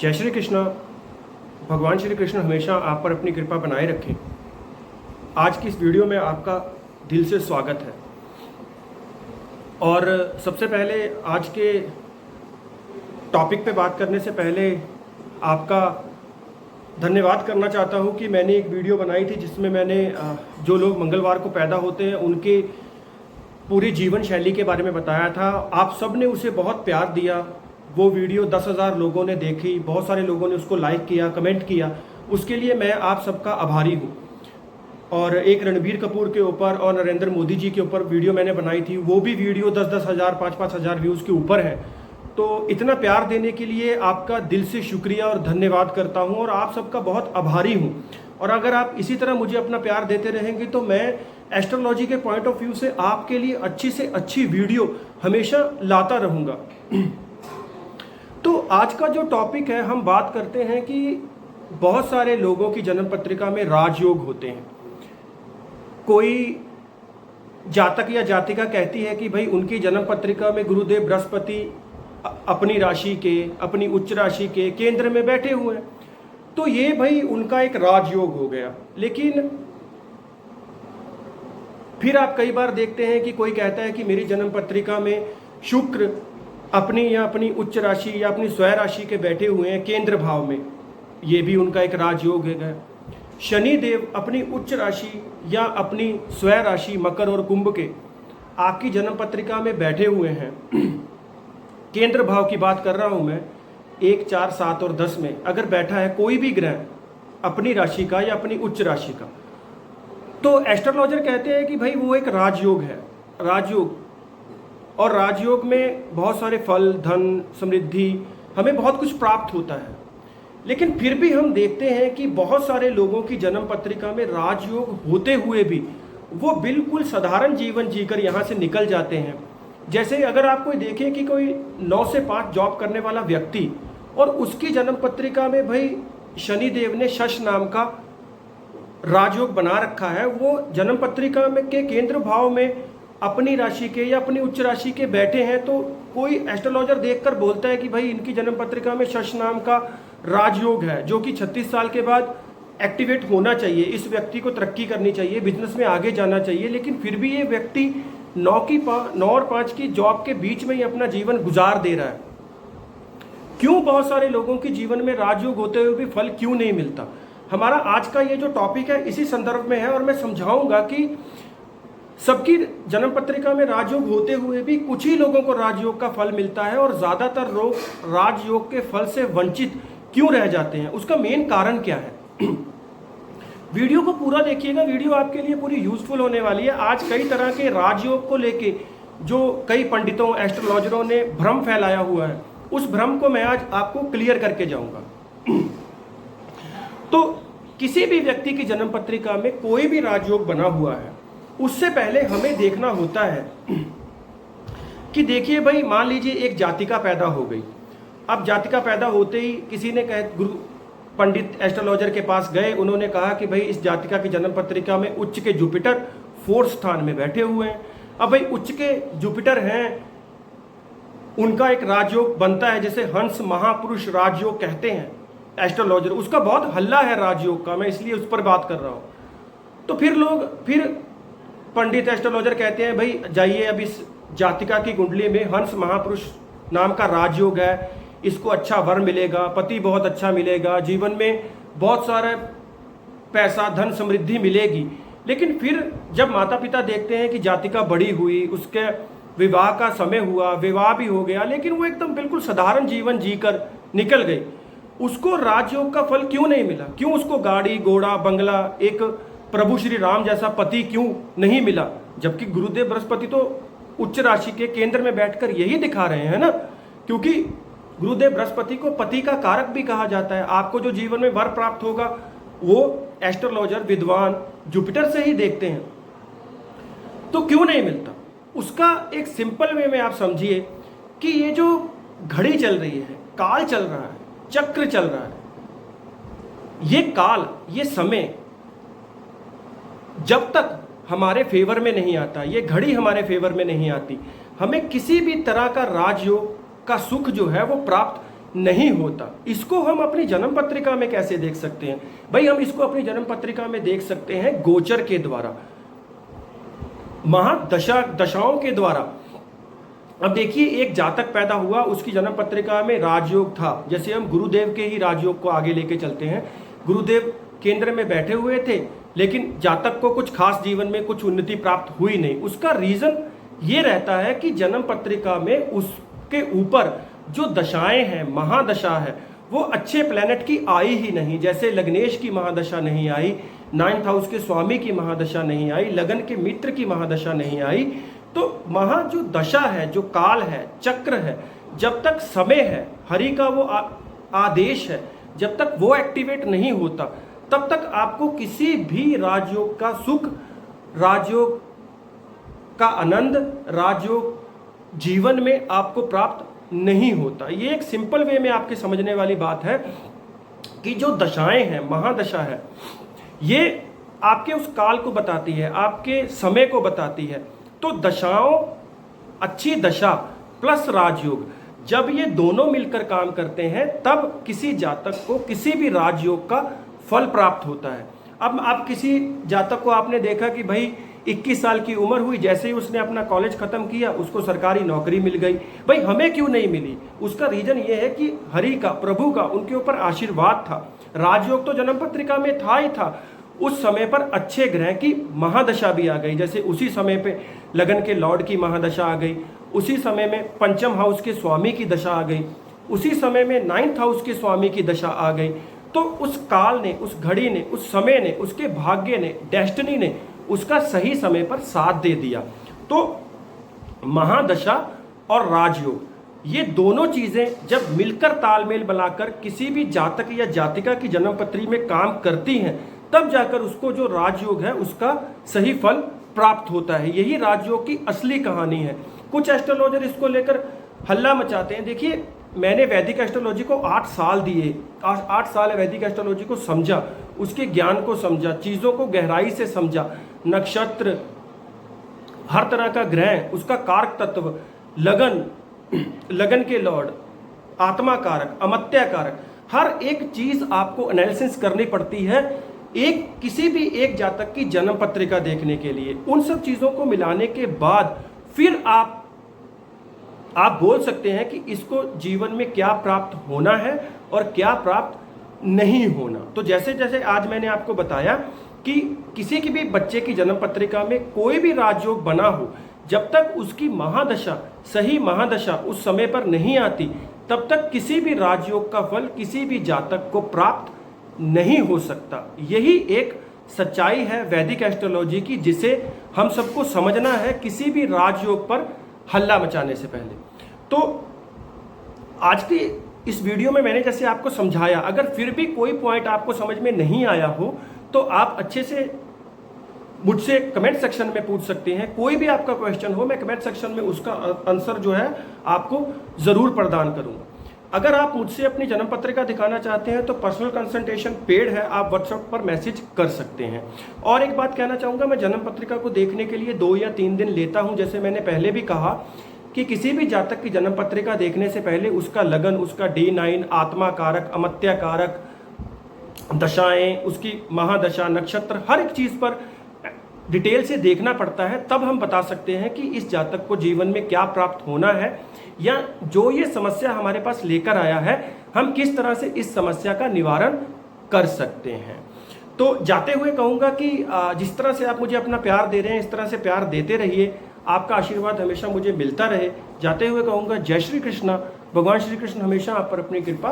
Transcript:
जय श्री कृष्ण। भगवान श्री कृष्ण हमेशा आप पर अपनी कृपा बनाए रखें। आज की इस वीडियो में आपका दिल से स्वागत है। और सबसे पहले आज के टॉपिक पे बात करने से पहले आपका धन्यवाद करना चाहता हूँ कि मैंने एक वीडियो बनाई थी जिसमें मैंने जो लोग मंगलवार को पैदा होते हैं उनके पूरी जीवन शैली के बारे में बताया था। आप सब ने उसे बहुत प्यार दिया। वो वीडियो 10,000 लोगों ने देखी, बहुत सारे लोगों ने उसको लाइक किया, कमेंट किया। उसके लिए मैं आप सबका आभारी हूँ। और एक रणबीर कपूर के ऊपर और नरेंद्र मोदी जी के ऊपर वीडियो मैंने बनाई थी, वो भी वीडियो 10-10 हज़ार 5-5 हज़ार व्यूज़ के ऊपर है। तो इतना प्यार देने के लिए आपका दिल से शुक्रिया और धन्यवाद करता हूँ और आप सबका बहुत आभारी हूँ। और अगर आप इसी तरह मुझे अपना प्यार देते रहेंगे तो मैं एस्ट्रोलॉजी के पॉइंट ऑफ व्यू से आपके लिए अच्छी से अच्छी वीडियो हमेशा लाता रहूँगा। तो आज का जो टॉपिक है, हम बात करते हैं कि बहुत सारे लोगों की जन्म पत्रिका में राजयोग होते हैं। कोई जातक या जातिका कहती है कि भाई उनकी जन्म पत्रिका में गुरुदेव बृहस्पति अपनी राशि के, अपनी उच्च राशि के केंद्र में बैठे हुए हैं, तो ये भाई उनका एक राजयोग हो गया। लेकिन फिर आप कई बार देखते हैं कि कोई कहता है कि मेरी जन्म पत्रिका में शुक्र अपनी उच्च राशि या अपनी स्वय राशि के बैठे हुए हैं केंद्र भाव में, ये भी उनका एक राजयोग है। शनि देव अपनी उच्च राशि या अपनी स्वय राशि मकर और कुंभ के आपकी जन्म पत्रिका में बैठे हुए हैं। केंद्र भाव की बात कर रहा हूं मैं, 1, 4, 7 और 10 में अगर बैठा है कोई भी ग्रह अपनी राशि का या अपनी उच्च राशि का, तो एस्ट्रोलॉजर कहते हैं कि भाई वो एक राजयोग है। राजयोग, और राजयोग में बहुत सारे फल, धन, समृद्धि, हमें बहुत कुछ प्राप्त होता है। लेकिन फिर भी हम देखते हैं कि बहुत सारे लोगों की जन्म पत्रिका में राजयोग होते हुए भी वो बिल्कुल साधारण जीवन जीकर यहाँ से निकल जाते हैं। जैसे अगर आप कोई देखें कि कोई 9 से 5 जॉब करने वाला व्यक्ति और उसकी जन्म पत्रिका में भाई शनिदेव ने शश नाम का राजयोग बना रखा है, वो जन्म पत्रिका में के केंद्र भाव में अपनी राशि के या अपनी उच्च राशि के बैठे हैं, तो कोई एस्ट्रोलॉजर देखकर बोलता है कि भाई इनकी जन्म पत्रिका में शश नाम का राजयोग है, जो कि 36 साल के बाद एक्टिवेट होना चाहिए। इस व्यक्ति को तरक्की करनी चाहिए, बिजनेस में आगे जाना चाहिए। लेकिन फिर भी ये व्यक्ति 9 और 5 की जॉब के बीच में ही अपना जीवन गुजार दे रहा है। क्यों बहुत सारे लोगों के जीवन में राजयोग होते हुए भी फल क्यों नहीं मिलता? हमारा आज का ये जो टॉपिक है इसी संदर्भ में है और मैं समझाऊंगा कि सबकी जन्म पत्रिका में राजयोग होते हुए भी कुछ ही लोगों को राजयोग का फल मिलता है और ज्यादातर लोग राजयोग के फल से वंचित क्यों रह जाते हैं, उसका मेन कारण क्या है। वीडियो को पूरा देखिएगा, वीडियो आपके लिए पूरी यूजफुल होने वाली है। आज कई तरह के राजयोग को लेके जो कई पंडितों, एस्ट्रोलॉजरों ने भ्रम फैलाया हुआ है, उस भ्रम को मैं आज आपको क्लियर करके जाऊंगा। तो किसी भी व्यक्ति की जन्म पत्रिका में कोई भी राजयोग बना हुआ है, उससे पहले हमें देखना होता है कि देखिए भाई, मान लीजिए एक जातिका पैदा हो गई। अब जातिका पैदा होते ही किसी ने गुरु पंडित एस्ट्रोलॉजर के पास गए, उन्होंने कहा कि भाई इस जातिका की जन्म पत्रिका में उच्च के जुपिटर 4th स्थान में बैठे हुए हैं। अब भाई उच्च के जुपिटर हैं, उनका एक राजयोग बनता है जिसे हंस महापुरुष राजयोग कहते हैं एस्ट्रोलॉजर। उसका बहुत हल्ला है राजयोग का, मैं इसलिए उस पर बात कर रहा हूँ। तो फिर पंडित एस्ट्रोलॉजर कहते हैं भाई जाइए, अब इस जातिका की कुंडली में हंस महापुरुष नाम का राजयोग है, इसको अच्छा वर मिलेगा, पति बहुत अच्छा मिलेगा, जीवन में बहुत सारा पैसा, धन, समृद्धि मिलेगी। लेकिन फिर जब माता पिता देखते हैं कि जातिका बड़ी हुई, उसके विवाह का समय हुआ, विवाह भी हो गया, लेकिन वो एकदम बिल्कुल साधारण जीवन जीकर निकल गई, उसको राजयोग का फल क्यों नहीं मिला? क्यों उसको गाड़ी, घोड़ा, बंगला, एक प्रभु श्री राम जैसा पति क्यों नहीं मिला? जबकि गुरुदेव बृहस्पति तो उच्च राशि के केंद्र में बैठकर यही दिखा रहे हैं ना, क्योंकि गुरुदेव बृहस्पति को पति का कारक भी कहा जाता है। आपको जो जीवन में वर प्राप्त होगा वो एस्ट्रोलॉजर, विद्वान जुपिटर से ही देखते हैं। तो क्यों नहीं मिलता? उसका एक सिंपल वे में आप समझिए कि ये जो घड़ी चल रही है, काल चल रहा है, चक्र चल रहा है, ये काल, ये समय जब तक हमारे फेवर में नहीं आता, ये घड़ी हमारे फेवर में नहीं आती, हमें किसी भी तरह का राजयोग का सुख जो है वो प्राप्त नहीं होता। इसको हम अपनी जन्म पत्रिका में कैसे देख सकते हैं? भाई हम इसको अपनी जन्म पत्रिका में देख सकते हैं गोचर के द्वारा, दशाओं के द्वारा। अब देखिए, एक जातक पैदा हुआ, उसकी जन्म पत्रिका में राजयोग था। जैसे हम गुरुदेव के ही राजयोग को आगे लेके चलते हैं। गुरुदेव केंद्र में बैठे हुए थे, लेकिन जातक को कुछ खास जीवन में कुछ उन्नति प्राप्त हुई नहीं। उसका रीजन ये रहता है कि जन्म पत्रिका में उसके ऊपर जो दशाएं हैं, महादशा है, वो अच्छे प्लेनेट की आई ही नहीं। जैसे लग्नेश की महादशा नहीं आई, 9th हाउस के स्वामी की महादशा नहीं आई, लगन के मित्र की महादशा नहीं आई। तो महा जो दशा है, जो काल है, चक्र है, जब तक समय है, हरि का वो आदेश है, जब तक वो एक्टिवेट नहीं होता, तब तक आपको किसी भी राजयोग का सुख, राजयोग का आनंद, राजयोग जीवन में आपको प्राप्त नहीं होता। ये एक सिंपल वे में आपके समझने वाली बात है कि जो दशाएं हैं, महादशा है, ये आपके उस काल को बताती है, आपके समय को बताती है। तो दशाओं, अच्छी दशा प्लस राजयोग, जब ये दोनों मिलकर काम करते हैं, तब किसी जातक को किसी भी राजयोग का फल प्राप्त होता है। अब आप किसी जातक को आपने देखा कि भाई 21 साल की उम्र हुई, जैसे ही उसने अपना कॉलेज खत्म किया, उसको सरकारी नौकरी मिल गई। भाई हमें क्यों नहीं मिली? उसका रीजन ये है कि हरि का, प्रभु का उनके ऊपर आशीर्वाद था। राजयोग तो जन्म पत्रिका में था ही था। उस समय पर अच्छे ग्रह की महादशा भी आ गई। जैसे उसी समय पे लगन के लॉर्ड की महादशा आ गई, उसी समय में पंचम हाउस के स्वामी की दशा आ गई, उसी समय में 9th हाउस के स्वामी की दशा आ गई। तो उस काल ने, उस घड़ी ने, उस समय ने, उसके भाग्य ने, डेस्टिनी ने उसका सही समय पर साथ दे दिया। तो महादशा और राजयोग, ये दोनों चीजें जब मिलकर तालमेल बनाकर किसी भी जातक या जातिका की जन्म पत्री में काम करती हैं, तब जाकर उसको जो राजयोग है उसका सही फल प्राप्त होता है। यही राजयोग की असली कहानी है। कुछ एस्ट्रोलॉजर इसको लेकर हल्ला मचाते हैं। देखिए, मैंने वैदिक एस्ट्रोलॉजी को 8 साल दिए, 8 साल वैदिक एस्ट्रोलॉजी को समझा, उसके ज्ञान को समझा, चीज़ों को गहराई से समझा, नक्षत्र, हर तरह का ग्रह, उसका कारक तत्व, लगन, लगन के लॉर्ड, आत्मा कारक, अमत्या कारक, हर एक चीज़ आपको एनालिसिस करनी पड़ती है एक किसी भी एक जातक की जन्म पत्रिका देखने के लिए। उन सब चीज़ों को मिलाने के बाद फिर आप बोल सकते हैं कि इसको जीवन में क्या प्राप्त होना है और क्या प्राप्त नहीं होना। तो जैसे जैसे आज मैंने आपको बताया कि किसी की भी बच्चे की जन्म पत्रिका में कोई भी राजयोग बना हो, जब तक उसकी महादशा, सही महादशा उस समय पर नहीं आती, तब तक किसी भी राजयोग का फल किसी भी जातक को प्राप्त नहीं हो सकता। यही एक सच्चाई है वैदिक एस्ट्रोलॉजी की, जिसे हम सबको समझना है किसी भी राजयोग पर हल्ला मचाने से पहले। तो आज की इस वीडियो में मैंने जैसे आपको समझाया, अगर फिर भी कोई पॉइंट आपको समझ में नहीं आया हो तो आप अच्छे से मुझसे कमेंट सेक्शन में पूछ सकते हैं। कोई भी आपका क्वेश्चन हो, मैं कमेंट सेक्शन में उसका आंसर जो है आपको ज़रूर प्रदान करूंगा। अगर आप मुझसे अपनी जन्म पत्रिका दिखाना चाहते हैं तो पर्सनल कंसल्टेशन पेड है, आप व्हाट्सएप पर मैसेज कर सकते हैं। और एक बात कहना चाहूँगा, मैं जन्म पत्रिका को देखने के लिए 2 या 3 दिन लेता हूँ। जैसे मैंने पहले भी कहा कि किसी भी जातक की जन्म पत्रिका देखने से पहले उसका लगन, उसका D9, आत्मा कारक, अमत्या कारक, दशाएं, उसकी महादशा, नक्षत्र, हर एक चीज़ पर डिटेल से देखना पड़ता है। तब हम बता सकते हैं कि इस जातक को जीवन में क्या प्राप्त होना है, या जो ये समस्या हमारे पास लेकर आया है, हम किस तरह से इस समस्या का निवारण कर सकते हैं। तो जाते हुए कहूँगा कि जिस तरह से आप मुझे अपना प्यार दे रहे हैं, इस तरह से प्यार देते रहिए। आपका आशीर्वाद हमेशा मुझे मिलता रहे। जाते हुए कहूँगा, जय श्री कृष्णा। भगवान श्री कृष्ण हमेशा आप पर अपनी कृपा